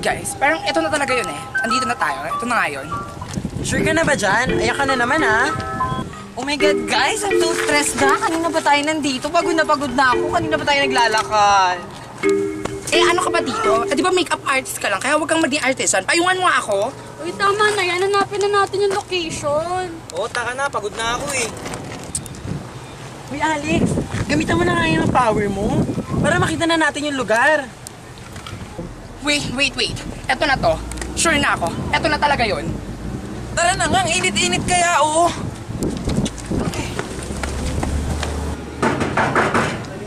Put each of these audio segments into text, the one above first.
Guys, parang ito na talaga yun eh. Andito na tayo. Ito na nga yun. Sure ka na ba dyan? Ayak ka na naman, ha? Oh my God, guys! I'm so stressed na. Kanina pa tayo nandito. Pagod na ako. Kanina pa tayo naglalakad. Eh, ano ka ba dito? Eh, di ba makeup artist ka lang? Kaya huwag kang maging artisan. Payungan mo nga ako. Uy, tama na yan. Hanapin na natin yung location. Oo, taka na. Pagod na ako, eh. Uy, Alex. Gamitan mo na nga yung power mo para makita na natin yung lugar. Wait. Eto na to. Sure na ako. Eto na talaga yun. Tara na nga. Ang init-init kaya, oh. Okay.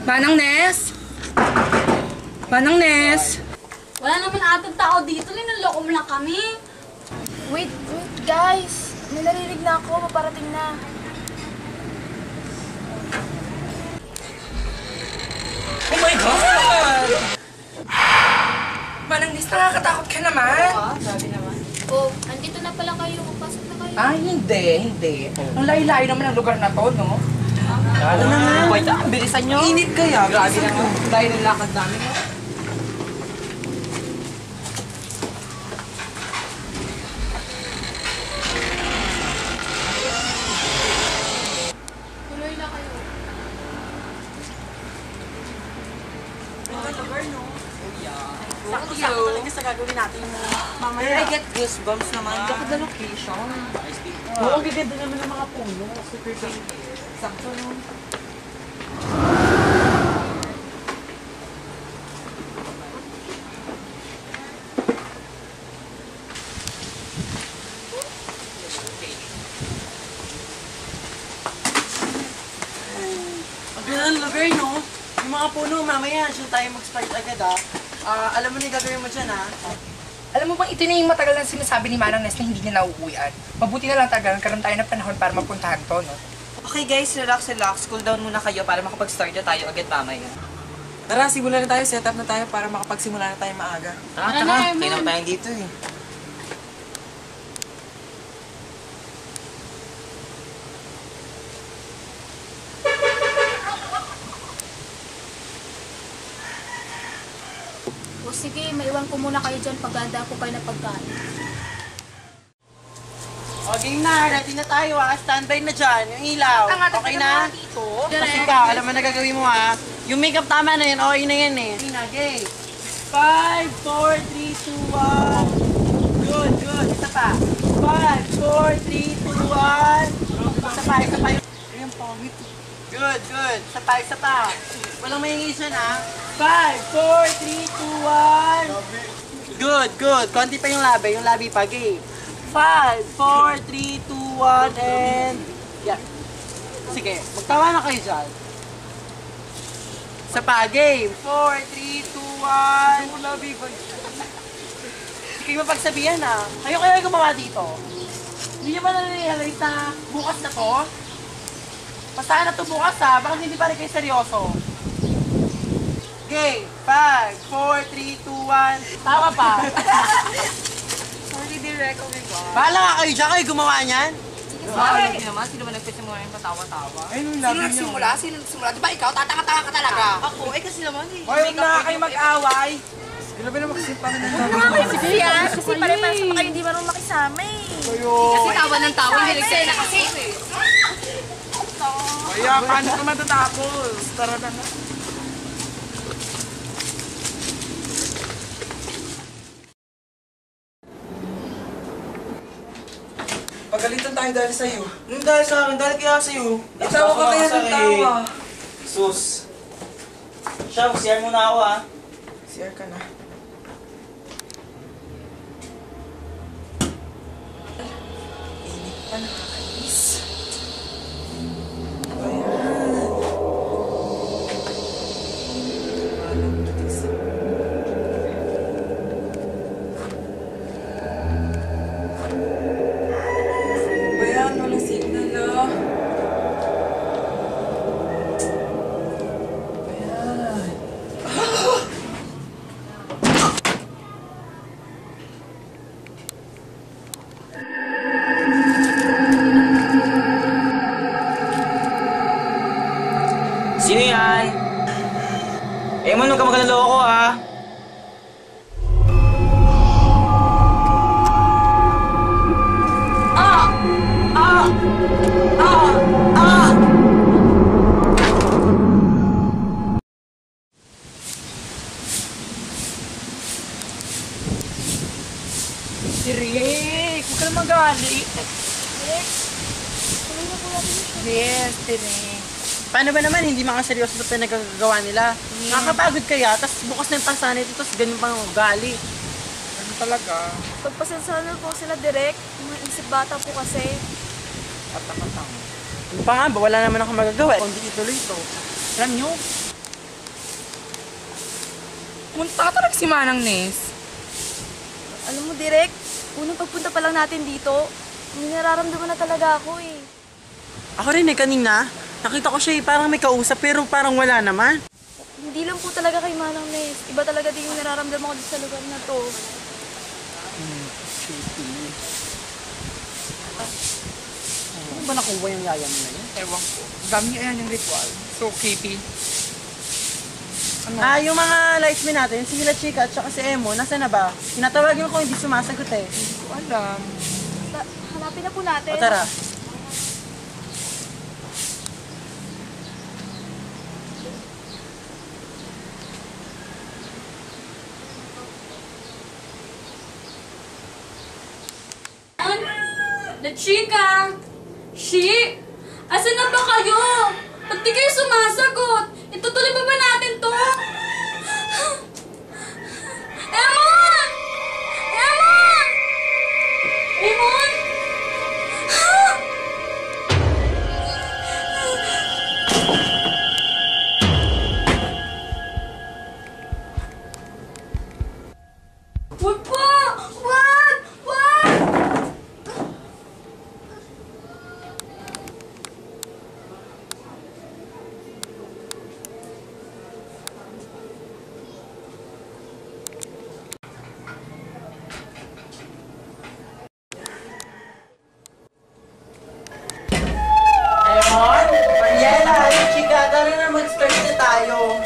Manang Ness? Wala naman atang tao dito. Linaloko mo lang kami. Wait, guys. May narinig na ako. Paparating na. Oh my God! Manang Ness, nakakatakot ka naman. Sabi naman. Oh, andito na pala kayo. Pasok na kayo. Ah, hindi. Ang layo-layo naman ang lugar na to, no? Lalo na nga. Wait, bilisan nyo. Init kaya. Grabe naman. Dahil ng lakad namin. Tuloy na kayo. Sakto talaga sa gagawin natin mamaya. I get goosebumps naman. Look at the location. Oo, gaganda naman ng mga puno. Super big. Sakto, no? Ang ganda ng lugar, no? Yung mga puno, mamaya, siya tayo mag-start agad, ha? Alam mo na yung gagawin mo dyan, ha? Alam mo bang ito na yung matagal na sinasabi ni Manang Ness na hindi niya nauuwian? Mabuti na lang tagal, nagkaroon tayo ng panahon para mapuntahan to, no? Okay guys, relax. Cool down muna kayo para makapag-start na tayo agad mamaya. Tara, simulan na tayo. Set up na tayo para makapagsimula na tayo maaga. Tara. Tayo naman tayo dito eh. O sige, maiwan ko muna kayo dyan. Paghanda ko kayo ng pagkain. Okay na, ready na tayo, ha? Standby na dyan. Yung ilaw. Okay na? Dito. Kasi ka, alam mo na gagawin mo, ha? Yung makeup tama na yun. Okay na yan, eh. Okay na, gay. 5, 4, 3, 2, 1. Good. Isa pa. 5, 4, 3, 2, 1. Isa pa. Ayun, pangit. Good. Isa pa. Walang mahingi dyan, ha? 5, 4, 3, 2, 1. Good. Konti pa yung labi pa, gay. 5, 4, 3, 2, 1, and... Yeah. Sige, magtawa na kayo dyan. Sa pa, game. 4, 3, 2, 1. Sige, mapagsabihan na. Kayo gumawa dito. Hindi nyo ba nare-realize na bukas na to? Bastahan na to bukas, ha? Bakit hindi pa rin kayo seryoso? Game. 5, 4, 3, 2, 1. Tawa pa. Sorry, direct. Oh my God. Bahala nga kayo dyan. Kayo gumawa niyan. Sorry naman. Sino ba nagpisimula yung patawa-tawa? Sino nagsimula? Di ba ikaw? Tatanga-tanga ka talaga. Ako, kasi naman eh. Hoy, huwag na kayo mag-away. Grabe na makasipa na ng Sige yan. Kasi pare-pares pa kayo hindi marunong makisama eh. Kasi tawa ng tawa. Nilagsaya na kasi. Kaya, paano ka matatapos? Tara na. Pagalitan tayo dahil sa'yo. Dahil sa akin, dahil kaya sa'yo. Tawa ka kaya ng tawa. Sus. Siya, CR muna ako, ha? CR ka na. Init pa, nakakainis. Bayan, walang signal, ah. Bayan. Emon, huwag ka magaloloko ah. Direk, huwag ka na magalit. Yes, Direk. Paano ba naman, hindi makaseryoso sa pinagagawa nila? Nakakapagod kaya, tapos bukas na yung pasanay ito, tapos ganun pang ugali. Ano talaga? Pagpasensyahan na po sila direct. Mga isip bata po kasi. Katakatang. Ano pa nga ba, wala naman ako magagawa, kundi ituloy ito. Alam nyo, pumunta ka talaga si Manang Nes. Alam mo direct, unang pagpunta pa lang natin dito, may nararamdaman na talaga ako eh. Ako rin kanina, nakita ko siya parang may kausap, pero parang wala naman. Hindi lang po talaga kay Manang Nes. Iba talaga din yung nararamdaman ko dito sa lugar na to. Ano ba nakuha yung yaya mo na yun? Ewan ko. Dami niya yan yung ritual. So creepy. Ano? Yung mga lightsmen natin, si La Chica at saka si Emo, nasa na ba? Tinatawagin ko, hindi sumasagot eh. Hindi ko alam. Hanapin na po natin. O tara. La Chica! Shi! Asan na ba kayo? Ba't di kayo sumasagot? Itutuloy pa ba natin to? Emon! Emon! Emon! Wag po! Wag! Wag! Emon? Mariela, La Chica, tara na mag-start na tayo.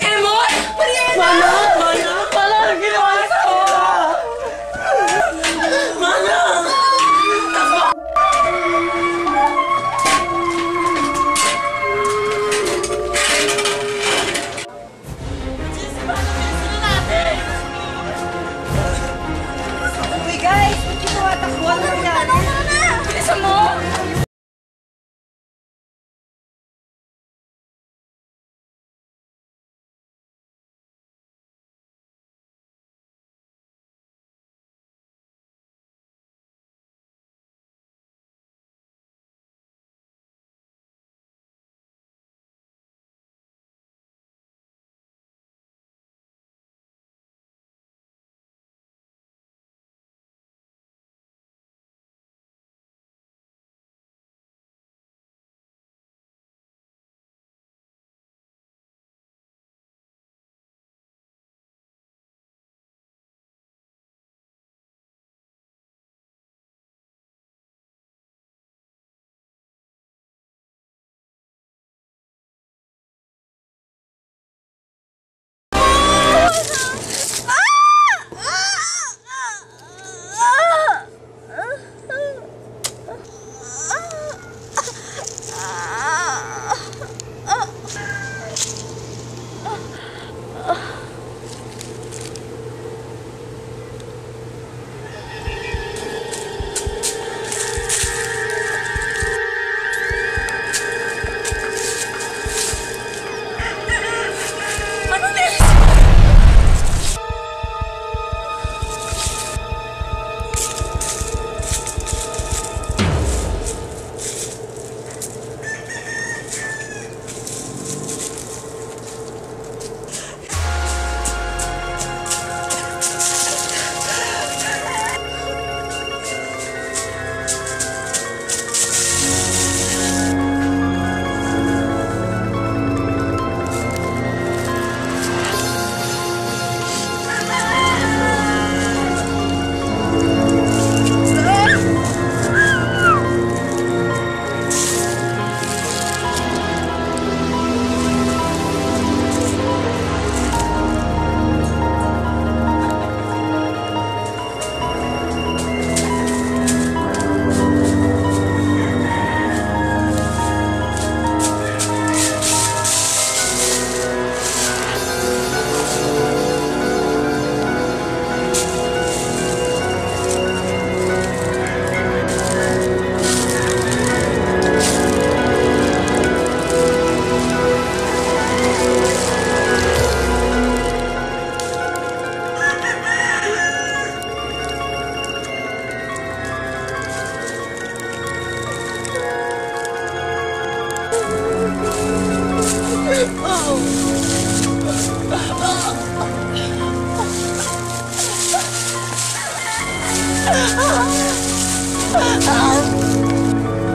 Emon! Mariela! Manang! Manang! Manang! Ginawa sa kanila! Manang! Uy guys, ba't yung tumatakbo? Ano nangyari? Bilisan mo!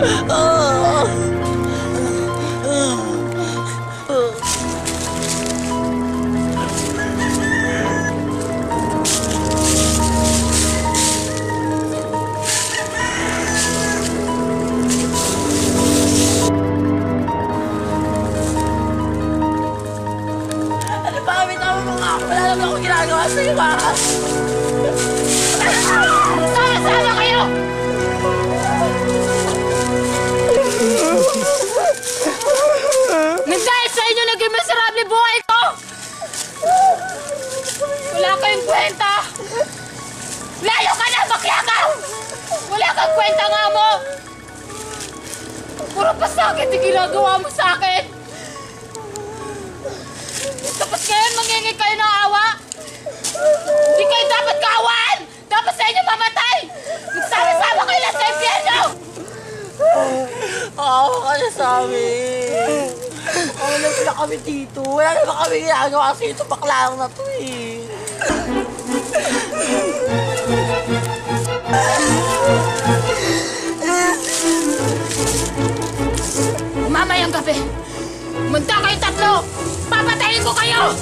Ano ba? Bitawan mo nga ako. Wala naman akong ginagawa sa'yo, ha? Sama kayo! Nang dahil sa inyo naging miserable buhay ko! Wala kayong kwenta! Layo ka na, bakya ka! Wala kang kwenta nga mo! Puro pasakit yung ginagawa mo sa akin! Tapos ngayon mangingi kayo ng awa! Hindi kayo dapat kaawaan! Dapat sa inyo mamatay! Nagsama-sama kayo lang sa impyerno! Awa ka na sa amin! Wala na pala kami dito! Wala naman kami ginagawa kasi ito baklang na to eh! Mamayang gabi! Munta kayong tatlo! Papatayin ko kayo!